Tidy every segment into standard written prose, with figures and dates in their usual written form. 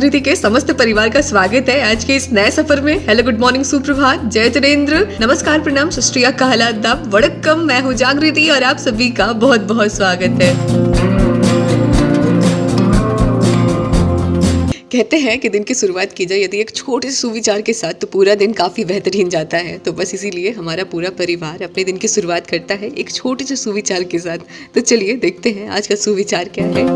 जागृति के समस्त परिवार का स्वागत है आज के इस नए सफर में। हेलो, गुड मॉर्निंग, सुप्रभात, जय जनेन्द्र, नमस्कार, प्रणाम, सत श्री अकाल, आदाब, वड़क्कम। मैं हूँ जागृति और आप सभी का बहुत बहुत स्वागत है। कहते हैं कि दिन की शुरुआत की जाए यदि एक छोटे से सुविचार के साथ तो पूरा दिन काफ़ी बेहतरीन जाता है। तो बस इसीलिए हमारा पूरा परिवार अपने दिन की शुरुआत करता है एक छोटे से सुविचार के साथ। तो चलिए देखते हैं आज का सुविचार क्या है।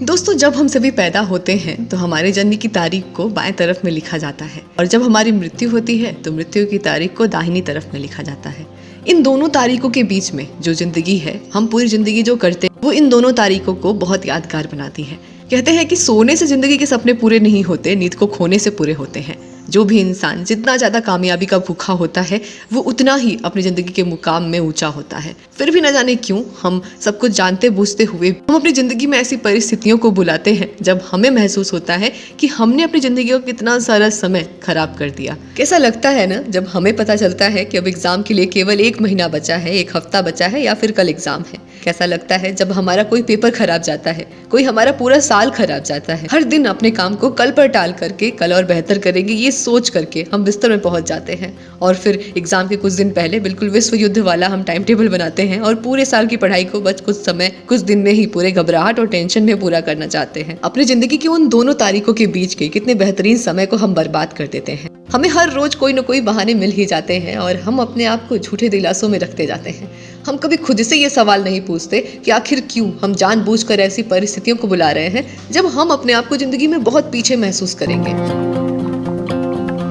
दोस्तों, जब हम सभी पैदा होते हैं तो हमारे जन्म की तारीख को बाएं तरफ में लिखा जाता है और जब हमारी मृत्यु होती है तो मृत्यु की तारीख को दाहिनी तरफ में लिखा जाता है। इन दोनों तारीखों के बीच में जो जिंदगी है, हम पूरी जिंदगी जो करते हैं वो इन दोनों तारीखों को बहुत यादगार बनाती है। कहते हैं कि सोने से जिंदगी के सपने पूरे नहीं होते, नींद को खोने से पूरे होते हैं। जो भी इंसान जितना ज़्यादा कामयाबी का भूखा होता है वो उतना ही अपनी ज़िंदगी के मुकाम में ऊंचा होता है। फिर भी न जाने क्यों हम सब कुछ जानते बूझते हुए हम अपनी ज़िंदगी में ऐसी परिस्थितियों को बुलाते हैं जब हमें महसूस होता है कि हमने अपनी ज़िंदगी का कितना सारा समय खराब कर दिया। कैसा लगता है ना जब हमें पता चलता है कि अब एग्ज़ाम के लिए केवल 1 महीना बचा है, 1 हफ्ता बचा है या फिर कल एग्ज़ाम है। कैसा लगता है जब हमारा कोई पेपर खराब जाता है, कोई हमारा पूरा साल खराब जाता है। हर दिन अपने काम को कल पर टाल करके कल और बेहतर करेंगे ये सोच करके हम बिस्तर में पहुंच जाते हैं और फिर एग्जाम के कुछ दिन पहले बिल्कुल विश्व युद्ध वाला हम टाइम टेबल बनाते हैं और पूरे साल की पढ़ाई को बस कुछ समय, कुछ दिन में ही पूरे घबराहट और टेंशन में पूरा करना चाहते हैं। अपनी जिंदगी की उन दोनों तारीखों के बीच के कितने बेहतरीन समय को हम बर्बाद कर देते हैं। हमें हर रोज कोई न कोई बहाने मिल ही जाते हैं और हम अपने आप को झूठे दिलासों में रखते जाते हैं। हम कभी खुद से ये सवाल नहीं पूछते कि आखिर क्यों हम जानबूझकर ऐसी परिस्थितियों को बुला रहे हैं जब हम अपने आप को जिंदगी में बहुत पीछे महसूस करेंगे।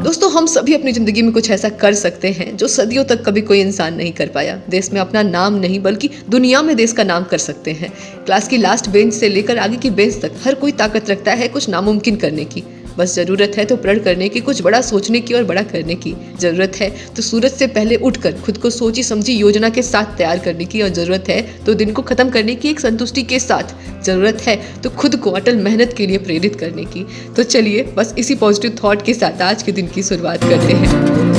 दोस्तों, हम सभी अपनी ज़िंदगी में कुछ ऐसा कर सकते हैं जो सदियों तक कभी कोई इंसान नहीं कर पाया। देश में अपना नाम नहीं बल्कि दुनिया में देश का नाम कर सकते हैं। क्लास की लास्ट बेंच से लेकर आगे की बेंच तक हर कोई ताकत रखता है कुछ नामुमकिन करने की। बस ज़रूरत है तो प्रण करने की, कुछ बड़ा सोचने की और बड़ा करने की। ज़रूरत है तो सूरज से पहले उठकर खुद को सोची समझी योजना के साथ तैयार करने की और ज़रूरत है तो दिन को ख़त्म करने की एक संतुष्टि के साथ। ज़रूरत है तो खुद को अटल मेहनत के लिए प्रेरित करने की। तो चलिए बस इसी पॉजिटिव थॉट के साथ आज के दिन की शुरुआत करते हैं।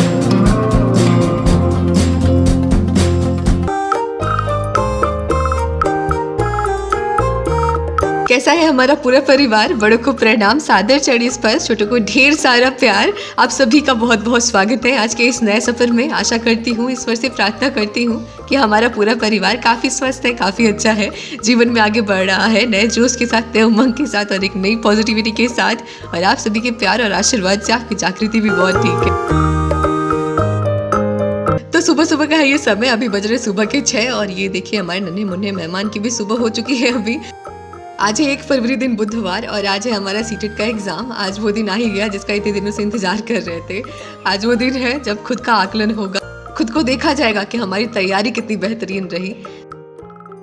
कैसा है हमारा पूरा परिवार? बड़ों को प्रणाम, सादर चढ़ी स्पर्श, छोटों को ढेर सारा प्यार। आप सभी का बहुत बहुत स्वागत है आज के इस नए सफर में। आशा करती हूँ, ईश्वर से प्रार्थना करती हूँ कि हमारा पूरा परिवार काफ़ी स्वस्थ है, काफ़ी अच्छा है, जीवन में आगे बढ़ रहा है नए जोश के साथ, नए उमंग के साथ और एक नई पॉजिटिविटी के साथ। और आप सभी के प्यार और आशीर्वाद से आपकी जागृति भी बहुत ठीक है। तो सुबह सुबह का है ये समय, अभी बज रहे सुबह के 6 और ये देखिए हमारे नन्हे मुन्ने मेहमान की भी सुबह हो चुकी है। अभी आज है 1 फरवरी दिन बुधवार और आज है हमारा सीटेट का एग्ज़ाम। आज वो दिन आ ही गया जिसका इतने दिनों से इंतज़ार कर रहे थे। आज वो दिन है जब खुद का आकलन होगा, खुद को देखा जाएगा कि हमारी तैयारी कितनी बेहतरीन रही।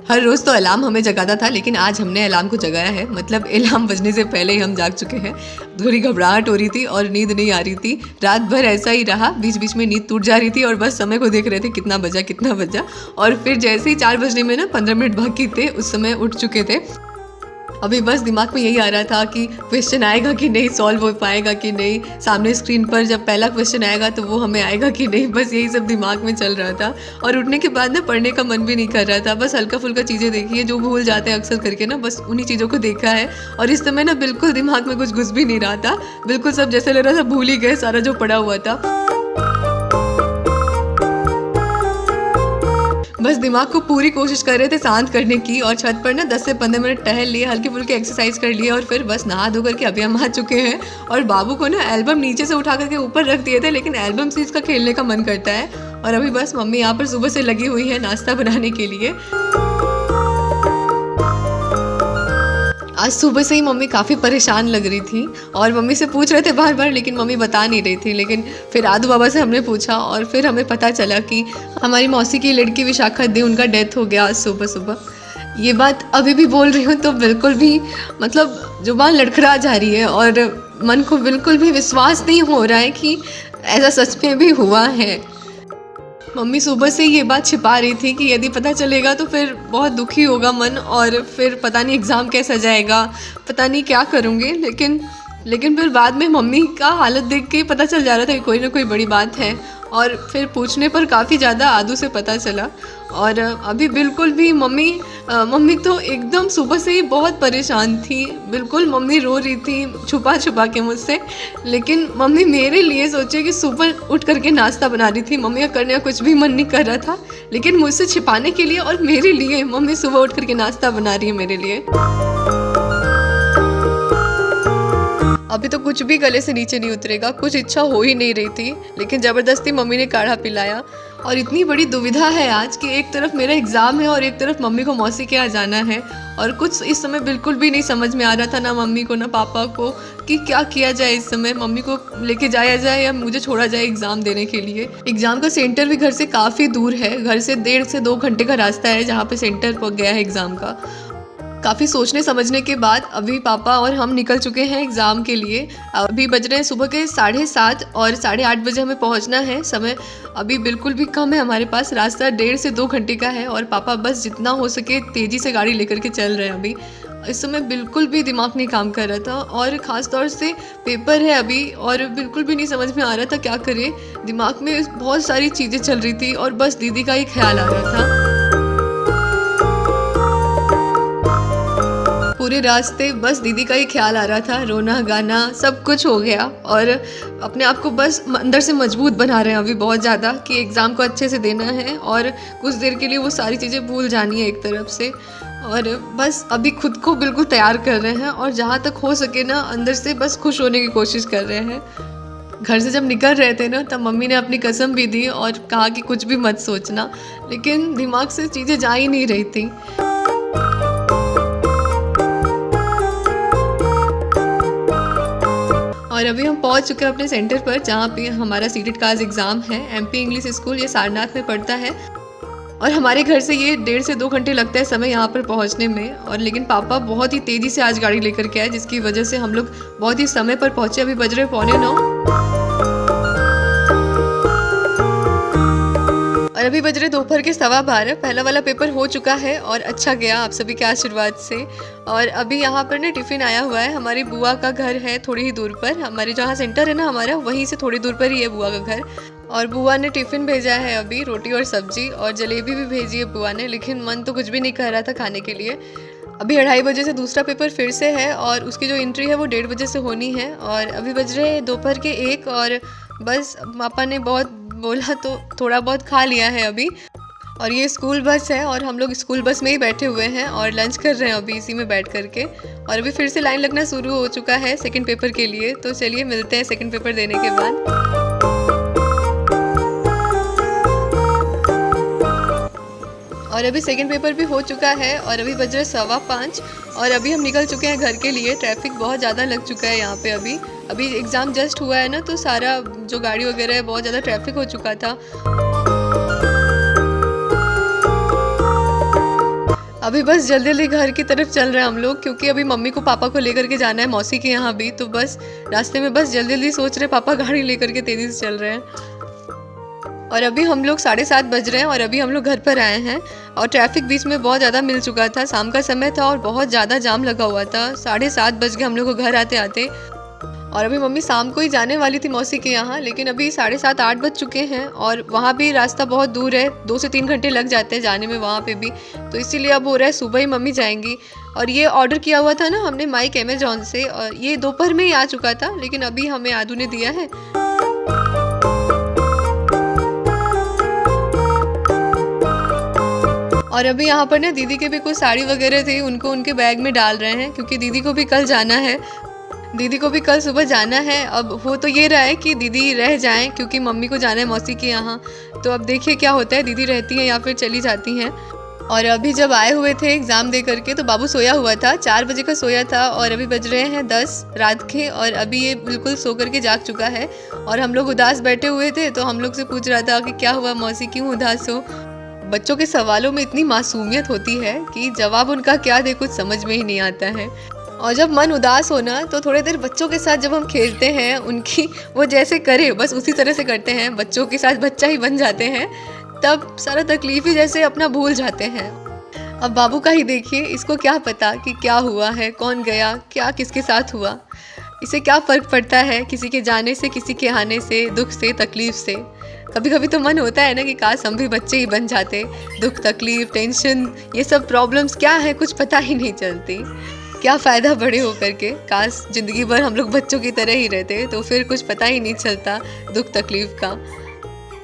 हर रोज़ तो अलार्म हमें जगाता था लेकिन आज हमने अलार्म को जगाया है, मतलब अलार्म बजने से पहले ही हम जाग चुके हैं। थोड़ी घबराहट हो रही थी और नींद नहीं आ रही थी। रात भर ऐसा ही रहा, बीच बीच में नींद टूट जा रही थी और बस समय को देख रहे थे कितना बजा। और फिर जैसे ही 4 बजने में ना 15 मिनट बाकी थे उस समय उठ चुके थे। अभी बस दिमाग में यही आ रहा था कि क्वेश्चन आएगा कि नहीं, सॉल्व हो पाएगा कि नहीं, सामने स्क्रीन पर जब पहला क्वेश्चन आएगा तो वो हमें आएगा कि नहीं। बस यही सब दिमाग में चल रहा था और उठने के बाद ना पढ़ने का मन भी नहीं कर रहा था। बस हल्का फुल्का चीज़ें देखी है जो भूल जाते हैं अक्सर करके ना, बस उन्हीं चीज़ों को देखा है। और इस समय ना बिल्कुल दिमाग में कुछ घुस भी नहीं रहा था, बिल्कुल सब जैसे लग रहा था भूल ही गए सारा जो पढ़ा हुआ था। बस दिमाग को पूरी कोशिश कर रहे थे शांत करने की और छत पर ना 10 से 15 मिनट टहल लिए, हल्की फुल्की एक्सरसाइज कर लिए और फिर बस नहा धो करके अभी हम आ चुके हैं। और बाबू को ना एल्बम नीचे से उठा करके ऊपर रख दिए थे लेकिन एल्बम से इसका खेलने का मन करता है। और अभी बस मम्मी यहाँ पर सुबह से लगी हुई है नाश्ता बनाने के लिए। आज सुबह से ही मम्मी काफ़ी परेशान लग रही थी और मम्मी से पूछ रहे थे बार बार लेकिन मम्मी बता नहीं रही थी। लेकिन फिर आदू बाबा से हमने पूछा और फिर हमें पता चला कि हमारी मौसी की लड़की विशाखा दी, उनका डेथ हो गया आज सुबह सुबह। ये बात अभी भी बोल रही हूँ तो बिल्कुल भी मतलब जुबान लड़खड़ा जा रही है और मन को बिल्कुल भी विश्वास नहीं हो रहा है कि ऐसा सच में भी हुआ है। मम्मी सुबह से ये बात छिपा रही थी कि यदि पता चलेगा तो फिर बहुत दुखी होगा मन और फिर पता नहीं एग्ज़ाम कैसा जाएगा, पता नहीं क्या करूँगी। लेकिन फिर बाद में मम्मी का हालत देख के पता चल जा रहा था कि कोई ना कोई बड़ी बात है और फिर पूछने पर काफ़ी ज़्यादा आदू से पता चला। और अभी बिल्कुल भी मम्मी तो एकदम सुबह से ही बहुत परेशान थी, बिल्कुल मम्मी रो रही थी छुपा छुपा के मुझसे। लेकिन मम्मी मेरे लिए सोचे कि सुबह उठ करके नाश्ता बना रही थी, मम्मी का करने का कुछ भी मन नहीं कर रहा था, लेकिन मुझसे छिपाने के लिए और मेरे लिए मम्मी सुबह उठ करके नाश्ता बना रही है मेरे लिए। अभी तो कुछ भी गले से नीचे नहीं उतरेगा, कुछ इच्छा हो ही नहीं रही थी, लेकिन ज़बरदस्ती मम्मी ने काढ़ा पिलाया। और इतनी बड़ी दुविधा है आज कि एक तरफ मेरा एग्ज़ाम है और एक तरफ मम्मी को मौसी के यहाँ जाना है, और कुछ इस समय बिल्कुल भी नहीं समझ में आ रहा था, ना मम्मी को ना पापा को, कि क्या किया जाए इस समय। मम्मी को लेके जाया जाए या मुझे छोड़ा जाए एग्ज़ाम देने के लिए। एग्ज़ाम का सेंटर भी घर से काफ़ी दूर है, घर से 1.5 से 2 घंटे का रास्ता है जहाँ पे सेंटर पहुँच गया है एग्ज़ाम का। काफ़ी सोचने समझने के बाद अभी पापा और हम निकल चुके हैं एग्ज़ाम के लिए। अभी बज रहे हैं सुबह के 7:30 और 8:30 बजे हमें पहुंचना है। समय अभी बिल्कुल भी कम है हमारे पास, रास्ता 1.5 से 2 घंटे का है और पापा बस जितना हो सके तेज़ी से गाड़ी लेकर के चल रहे हैं। अभी इस समय बिल्कुल भी दिमाग नहीं काम कर रहा था, और ख़ास तौर से पेपर है अभी और बिल्कुल भी नहीं समझ में आ रहा था क्या करें। दिमाग में बहुत सारी चीज़ें चल रही थी और बस दीदी का ही ख्याल आ रहा था। पूरे रास्ते बस दीदी का ही ख्याल आ रहा था, रोना गाना सब कुछ हो गया, और अपने आप को बस अंदर से मजबूत बना रहे हैं अभी बहुत ज़्यादा कि एग्ज़ाम को अच्छे से देना है और कुछ देर के लिए वो सारी चीज़ें भूल जानी है एक तरफ से। और बस अभी खुद को बिल्कुल तैयार कर रहे हैं और जहाँ तक हो सके ना अंदर से बस खुश होने की कोशिश कर रहे हैं। घर से जब निकल रहे थे ना तब मम्मी ने अपनी कसम भी दी और कहा कि कुछ भी मत सोचना, लेकिन दिमाग से चीज़ें जा ही नहीं रही थी। और अभी हम पहुंच चुके हैं अपने सेंटर पर जहाँ पे हमारा सीटेड काज एग्ज़ाम है। एमपी इंग्लिश स्कूल ये सारनाथ में पड़ता है और हमारे घर से ये 1.5 से 2 घंटे लगता है समय यहाँ पर पहुँचने में। और लेकिन पापा बहुत ही तेज़ी से आज गाड़ी लेकर के आए, जिसकी वजह से हम लोग बहुत ही समय पर पहुँचे। अभी बज रहे 8:45 और अभी बज रहे दोपहर के 12:15। पहला वाला पेपर हो चुका है और अच्छा गया आप सभी के आशीर्वाद से। और अभी यहाँ पर ना टिफ़िन आया हुआ है। हमारी बुआ का घर है थोड़ी ही दूर पर, हमारे जहाँ सेंटर है ना हमारा वहीं से थोड़ी दूर पर ही है बुआ का घर। और बुआ ने टिफ़िन भेजा है अभी, रोटी और सब्जी और जलेबी भी भेजी है बुआ ने, लेकिन मन तो कुछ भी नहीं कर रहा था खाने के लिए। अभी 2:30 बजे से दूसरा पेपर फिर से है और उसकी जो एंट्री है वो 1:30 बजे से होनी है। और अभी बज रहे दोपहर के 1 और बस पापा ने बहुत बोला तो थोड़ा बहुत खा लिया है अभी। और ये स्कूल बस है और हम लोग स्कूल बस में ही बैठे हुए हैं और लंच कर रहे हैं अभी इसी में बैठ करके। और अभी फिर से लाइन लगना शुरू हो चुका है सेकंड पेपर के लिए, तो चलिए मिलते हैं सेकंड पेपर देने के बाद। और अभी सेकंड पेपर भी हो चुका है और अभी बज रहे 5:15 और अभी हम निकल चुके हैं घर के लिए। ट्रैफिक बहुत ज़्यादा लग चुका है यहाँ पे। अभी एग्ज़ाम जस्ट हुआ है ना, तो सारा जो गाड़ी वगैरह है बहुत ज़्यादा ट्रैफिक हो चुका था। अभी बस जल्दी जल्दी घर की तरफ चल रहे हैं हम लोग, क्योंकि अभी मम्मी को पापा को लेकर के जाना है मौसी के यहाँ भी। तो बस रास्ते में बस जल्दी जल्दी सोच रहे पापा गाड़ी लेकर के तेज़ी से चल रहे हैं। और अभी हम लोग 7:30 बज रहे हैं और अभी हम लोग घर पर आए हैं। और ट्रैफिक बीच में बहुत ज़्यादा मिल चुका था, शाम का समय था और बहुत ज़्यादा जाम लगा हुआ था। 7:30 बज गए हम लोग को घर आते आते। और अभी मम्मी शाम को ही जाने वाली थी मौसी के यहाँ, लेकिन अभी 7:30 8 बज चुके हैं और वहाँ भी रास्ता बहुत दूर है, 2 से 3 घंटे लग जाते हैं जाने में वहाँ पे भी। तो इसीलिए अब हो रहा है सुबह ही मम्मी जाएंगी। और ये ऑर्डर किया हुआ था ना हमने माइक अमेजॉन से, और ये दोपहर में ही आ चुका था, लेकिन अभी हमें आदू ने दिया है। और अभी यहाँ पर ना दीदी के भी कुछ साड़ी वगैरह थी, उनको उनके बैग में डाल रहे हैं, क्योंकि दीदी को भी कल जाना है। दीदी को भी कल सुबह जाना है। अब हो तो ये रहा है कि दीदी रह जाएं, क्योंकि मम्मी को जाना है मौसी के यहाँ। तो अब देखिए क्या होता है, दीदी रहती हैं या फिर चली जाती हैं। और अभी जब आए हुए थे एग्ज़ाम दे करके तो बाबू सोया हुआ था, 4 बजे का सोया था और अभी बज रहे हैं 10 रात के। और अभी ये बिल्कुल सो करके जाग चुका है और हम लोग उदास बैठे हुए थे, तो हम लोग से पूछ रहा था कि क्या हुआ मौसी, क्यों उदास हो। बच्चों के सवालों में इतनी मासूमियत होती है कि जवाब उनका क्या दे कुछ समझ में ही नहीं आता है। और जब मन उदास हो ना तो थोड़ी देर बच्चों के साथ जब हम खेलते हैं, उनकी वो जैसे करे बस उसी तरह से करते हैं, बच्चों के साथ बच्चा ही बन जाते हैं, तब सारा तकलीफ ही जैसे अपना भूल जाते हैं। अब बाबू का ही देखिए, इसको क्या पता कि क्या हुआ है, कौन गया, क्या किसके साथ हुआ, इसे क्या फ़र्क पड़ता है किसी के जाने से, किसी के आने से, दुख से, तकलीफ से। कभी कभी तो मन होता है ना कि काश हम भी बच्चे ही बन जाते। दुख तकलीफ टेंशन ये सब प्रॉब्लम्स क्या है कुछ पता ही नहीं चलती। क्या फ़ायदा बड़े होकर के, काश ज़िंदगी भर हम लोग बच्चों की तरह ही रहते तो फिर कुछ पता ही नहीं चलता दुख तकलीफ का।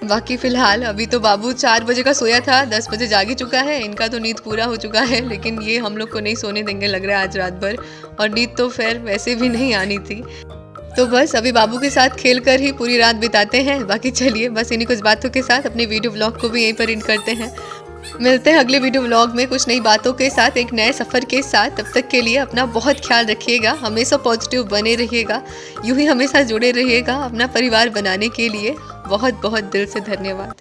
बाकी फ़िलहाल अभी तो बाबू 4 बजे का सोया था, 10 बजे जाग ही चुका है। इनका तो नींद पूरा हो चुका है, लेकिन ये हम लोग को नहीं सोने देंगे लग रहा है आज रात भर। और नींद तो फिर वैसे भी नहीं आनी थी। तो बस अभी बाबू के साथ खेल कर ही पूरी रात बिताते हैं। बाकी चलिए बस इन्हीं कुछ बातों के साथ अपने वीडियो व्लॉग को भी यहीं पर एंड करते हैं। मिलते हैं अगले वीडियो व्लॉग में कुछ नई बातों के साथ, एक नए सफ़र के साथ। तब तक के लिए अपना बहुत ख्याल रखिएगा, हमेशा पॉजिटिव बने रहिएगा, यूं ही हमेशा जुड़े रहिएगा अपना परिवार बनाने के लिए। बहुत बहुत दिल से धन्यवाद।